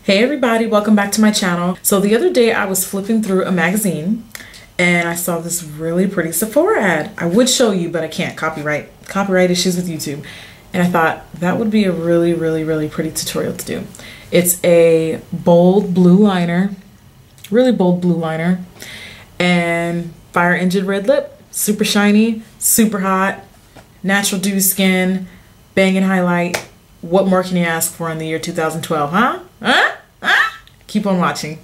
Hey everybody, welcome back to my channel. So the other day I was flipping through a magazine and I saw this really pretty Sephora ad. I would show you, but I can't, copyright issues with YouTube. And I thought that would be a really pretty tutorial to do. It's a bold blue liner, really bold blue liner, and fire engine red lip, super shiny, super hot, natural dewy skin, banging highlight. What more can you ask for in the year 2012, huh? Keep on watching.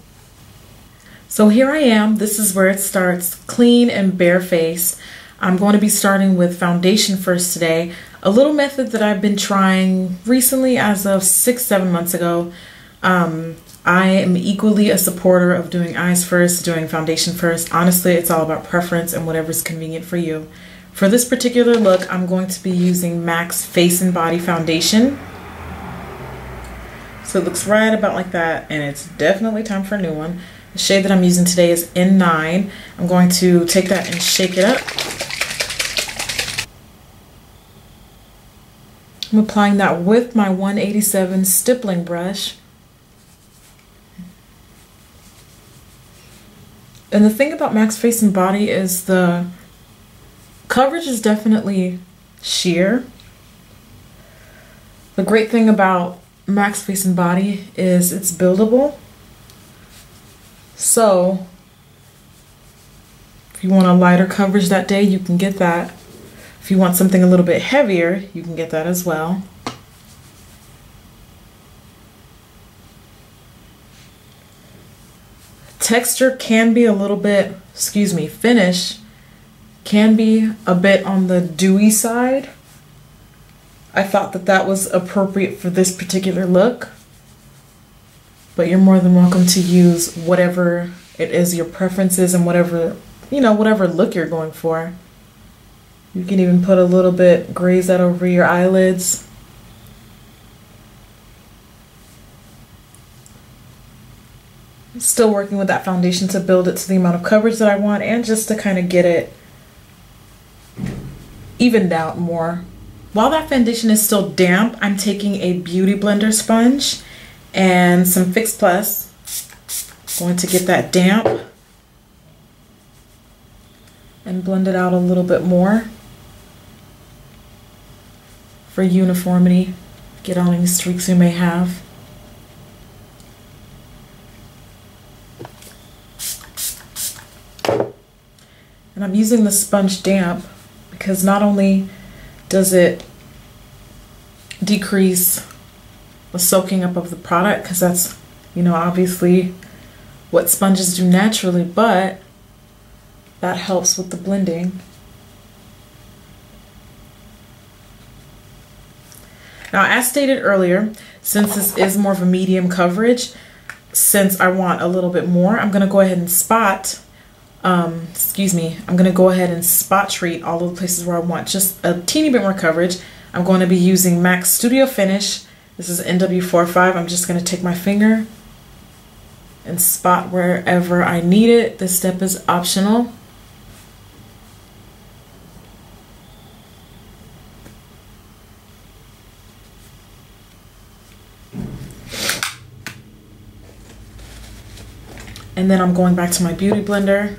So here I am. This is where it starts, clean and bare face. I'm going to be starting with foundation first today. A little method that I've been trying recently as of 6-7 months ago. I am equally a supporter of doing eyes first, doing foundation first. Honestly, it's all about preference and whatever's convenient for you. For this particular look, I'm going to be using MAC's Face and Body Foundation. So it looks right about like that, and it's definitely time for a new one. The shade that I'm using today is N9. I'm going to take that and shake it up. I'm applying that with my 187 stippling brush. And the thing about MAC's Face and Body is the coverage is definitely sheer. The great thing about MAC's Face and Body is it's buildable. So if you want a lighter coverage that day, you can get that. If you want something a little bit heavier, you can get that as well. Texture can be a little bit, finish can be a bit on the dewy side. I thought that that was appropriate for this particular look, but you're more than welcome to use whatever it is your preferences and whatever, whatever look you're going for. You can even put a little bit, graze that over your eyelids. Still working with that foundation to build it to the amount of coverage that I want and just to kind of get it evened out more. While that foundation is still damp, I'm taking a beauty blender sponge and some Fix Plus. Going to get that damp and blend it out a little bit more for uniformity. Get on any streaks you may have. And I'm using the sponge damp because not only does it decrease the soaking up of the product, because that's, obviously what sponges do naturally, but that helps with the blending. Now, as stated earlier, since this is more of a medium coverage, since I want a little bit more, I'm going to go ahead and I'm going to go ahead and spot treat all of the places where I want just a teeny bit more coverage. I'm going to be using MAC's Studio Finish. This is NW45. I'm just going to take my finger and spot wherever I need it. This step is optional. And then I'm going back to my beauty blender,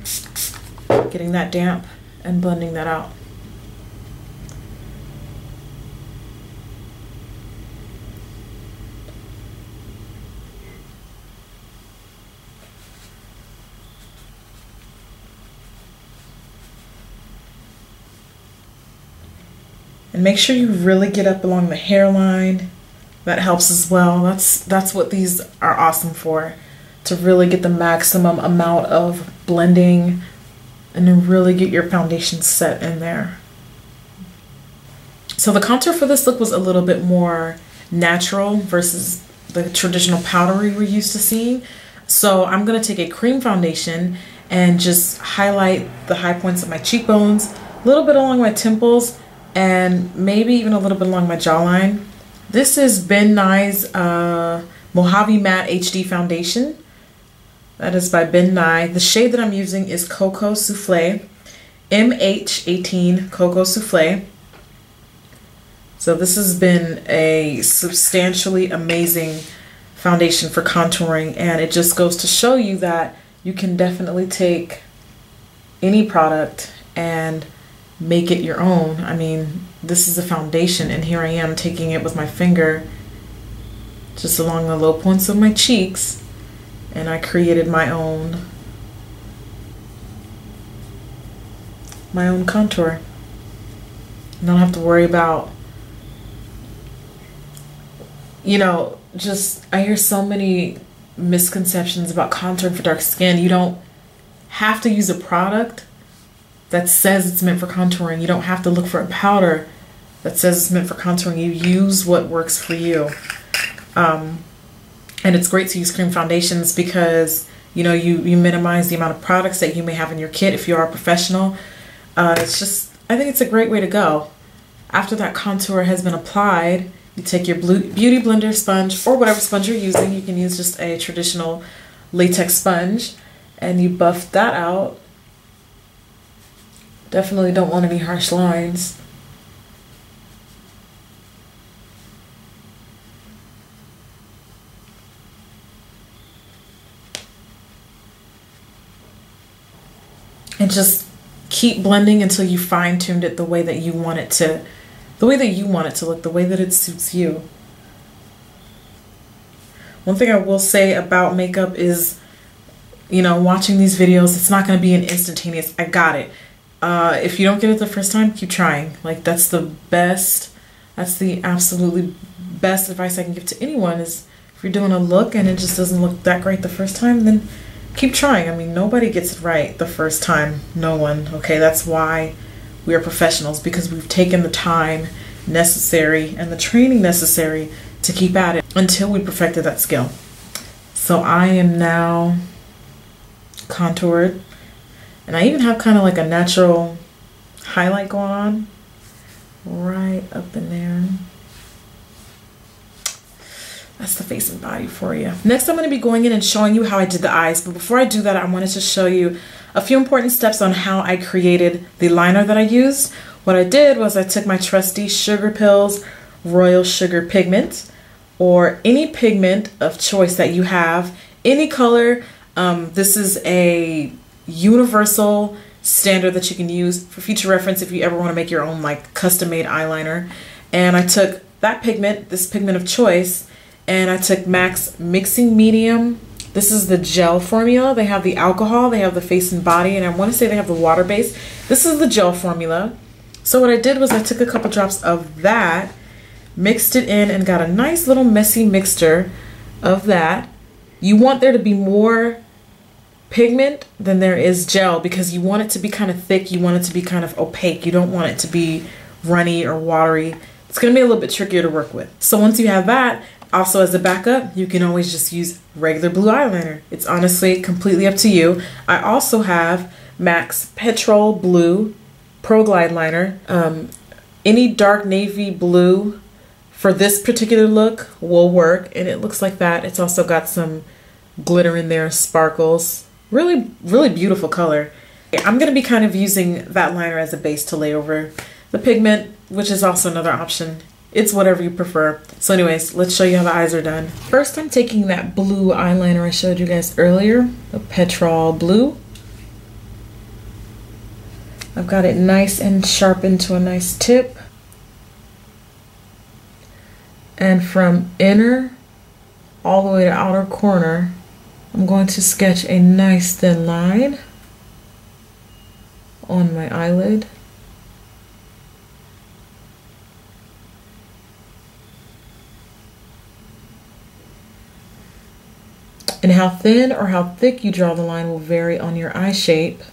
getting that damp and blending that out. And make sure you really get up along the hairline. That helps as well. That's what these are awesome for, to really get the maximum amount of blending and to really get your foundation set in there. So the contour for this look was a little bit more natural versus the traditional powdery we're used to seeing. So I'm going to take a cream foundation and just highlight the high points of my cheekbones, a little bit along my temples, and maybe even a little bit along my jawline. This is Ben Nye's Mojave Matte HD Foundation. That is by Ben Nye. The shade that I'm using is Cocoa Soufflé, MH18 Cocoa Soufflé. So this has been a substantially amazing foundation for contouring, and it just goes to show you that you can definitely take any product and make it your own. I mean, this is a foundation, and here I am taking it with my finger just along the low points of my cheeks, and I created my own contour. I don't have to worry about, you know, just, I hear so many misconceptions about contouring for dark skin. You don't have to use a product that says it's meant for contouring. You don't have to look for a powder that says it's meant for contouring. You use what works for you. And it's great to use cream foundations because, you know, you minimize the amount of products that you may have in your kit if you are a professional. It's just, I think it's a great way to go. After that contour has been applied, you take your beauty blender sponge, or whatever sponge you're using. You can use just a traditional latex sponge, and you buff that out. Definitely don't want any harsh lines. And just keep blending until you fine-tuned it the way that you want it to, the way that you want it to look, the way that it suits you. One thing I will say about makeup is, you know, watching these videos, it's not going to be an instantaneous, I got it. If you don't get it the first time, keep trying. Like, that's the best, that's the absolutely best advice I can give to anyone is, if you're doing a look and it just doesn't look that great the first time, then keep trying. I mean, nobody gets it right the first time. No one. Okay, that's why we are professionals, because we've taken the time necessary and the training necessary to keep at it until we perfected that skill. So I am now contoured, and I even have kind of like a natural highlight going on right up in there. That's the face and body for you. Next, I'm going to be going in and showing you how I did the eyes. But before I do that, I wanted to show you a few important steps on how I created the liner that I used. What I did was I took my trusty Sugar Pills Royal Sugar pigment, or any pigment of choice that you have, any color. This is a universal standard that you can use for future reference if you ever want to make your own like custom-made eyeliner. And I took that pigment, this pigment of choice, and I took MAC's Mixing Medium. This is the gel formula. They have the alcohol, they have the face and body, and I want to say they have the water base. This is the gel formula. So what I did was I took a couple drops of that, mixed it in, and got a nice little messy mixture of that. You want there to be more pigment than there is gel, because you want it to be kind of thick, you want it to be kind of opaque. You don't want it to be runny or watery. It's going to be a little bit trickier to work with. So once you have that, also as a backup, you can always just use regular blue eyeliner. It's honestly completely up to you. I also have MAC's Petrol Blue Pro Glide Liner. Any dark navy blue for this particular look will work, and it looks like that. It's also got some glitter in there, sparkles. Really, really beautiful color. I'm going to be kind of using that liner as a base to lay over the pigment, which is also another option. It's whatever you prefer. So anyways, let's show you how the eyes are done. First, I'm taking that blue eyeliner I showed you guys earlier, the Petrol Blue. I've got it nice and sharpened to a nice tip. And from inner all the way to outer corner, I'm going to sketch a nice thin line on my eyelid. And how thin or how thick you draw the line will vary on your eye shape.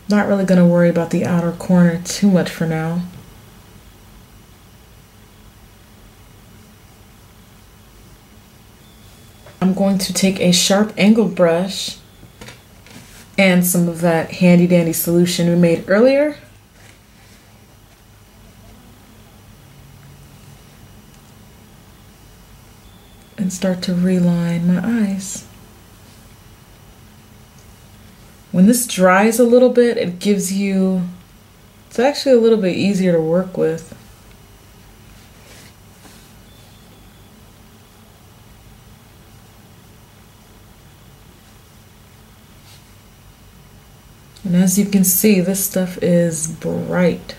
Not really going to worry about the outer corner too much for now. I'm going to take a sharp angled brush and some of that handy dandy solution we made earlier. And start to reline my eyes. When this dries a little bit, it gives you, it's actually a little bit easier to work with. And as you can see, this stuff is bright.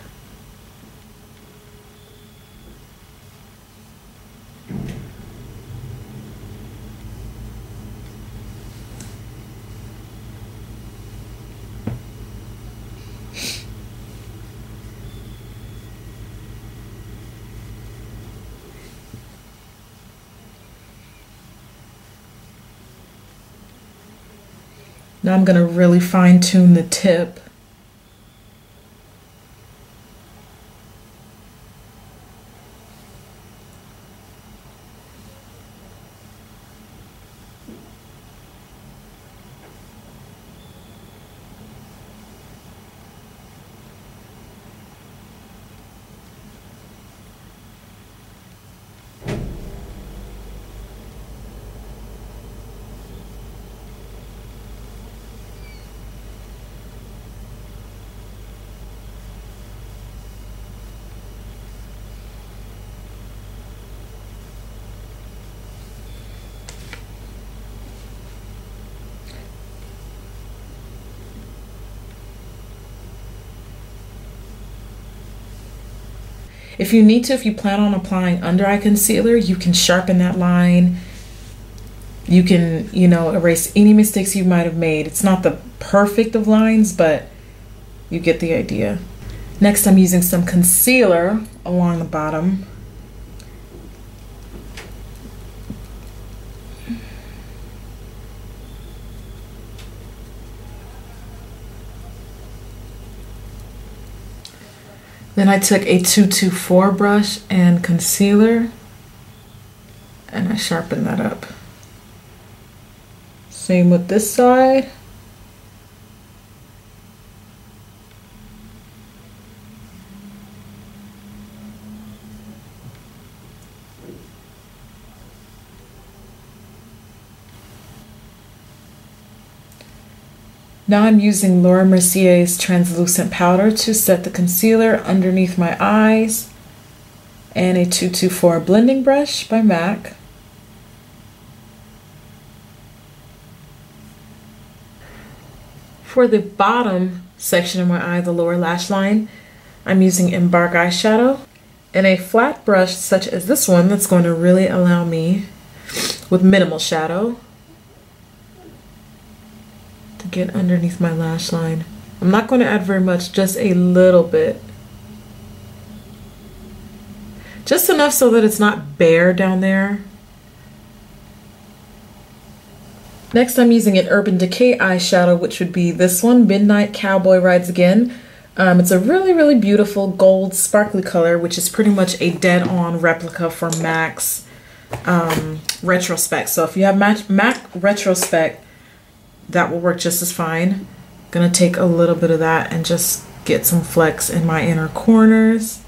Now I'm going to really fine tune the tip. If you need to, if you plan on applying under eye concealer, you can sharpen that line. You can, you know, erase any mistakes you might have made. It's not the perfect of lines, but you get the idea. Next, I'm using some concealer along the bottom. Then I took a 224 brush and concealer, and I sharpened that up. Same with this side. Now I'm using Laura Mercier's translucent powder to set the concealer underneath my eyes, and a 224 blending brush by MAC. For the bottom section of my eye, the lower lash line, I'm using Embark eyeshadow and a flat brush such as this one that's going to really allow me, with minimal shadow, to get underneath my lash line. I'm not going to add very much, just a little bit. Just enough so that it's not bare down there. Next, I'm using an Urban Decay eyeshadow, which would be this one, Midnight Cowboy Rides Again. It's a really, really beautiful gold sparkly color, which is pretty much a dead-on replica for MAC's Retrospect. So if you have MAC Retrospect, that will work just as fine. Gonna take a little bit of that and just get some flecks in my inner corners.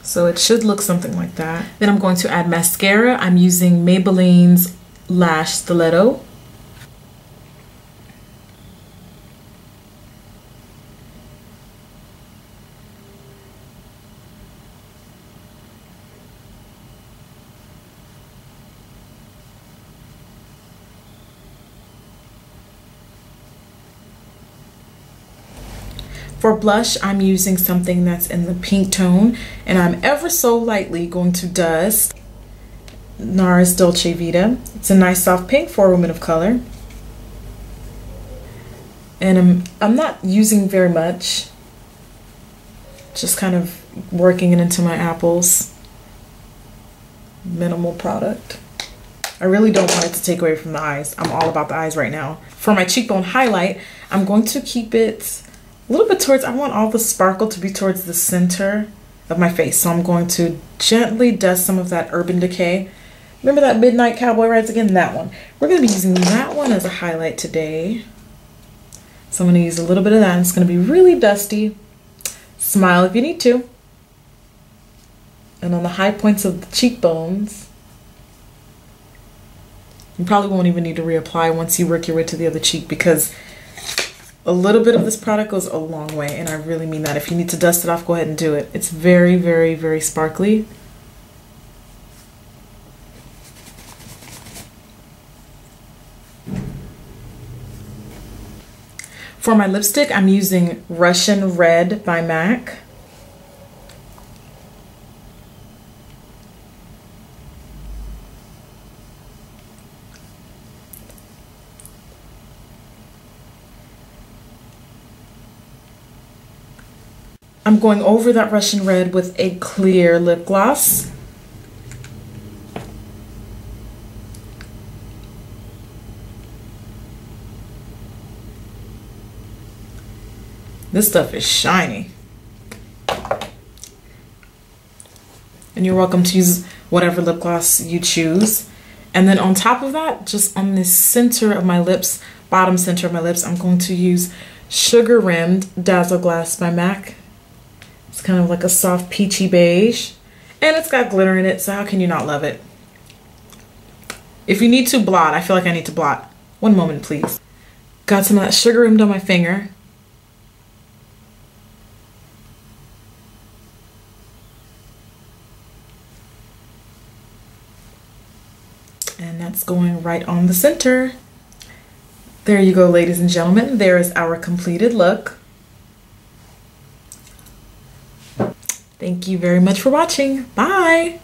So it should look something like that. Then I'm going to add mascara. I'm using Maybelline's Lash Stiletto. For blush, I'm using something that's in the pink tone, and I'm ever so lightly going to dust NARS Dolce Vita. It's a nice soft pink for a woman of color. And I'm not using very much, just kind of working it into my apples. Minimal product. I really don't want it to take away from the eyes. I'm all about the eyes right now. For my cheekbone highlight, I'm going to keep it a little bit towards, I want all the sparkle to be towards the center of my face. So I'm going to gently dust some of that Urban Decay. Remember that Midnight Cowboy Rides Again? That one. We're going to be using that one as a highlight today. So I'm going to use a little bit of that, and it's going to be really dusty. Smile if you need to. And on the high points of the cheekbones, you probably won't even need to reapply once you work your way to the other cheek, because a little bit of this product goes a long way, and I really mean that. If you need to dust it off, go ahead and do it. It's very, very, very sparkly. For my lipstick, I'm using Russian Red by MAC. I'm going over that Russian Red with a clear lip gloss. This stuff is shiny. And you're welcome to use whatever lip gloss you choose. And then on top of that, just on the center of my lips, bottom center of my lips, I'm going to use Sugar Rimmed Dazzle Glass by MAC. It's kind of like a soft peachy beige. And it's got glitter in it, so how can you not love it? If you need to blot, I feel like I need to blot. One moment, please. Got some of that Sugar Rimmed on my finger. And that's going right on the center. There you go, ladies and gentlemen. There is our completed look. Thank you very much for watching. Bye.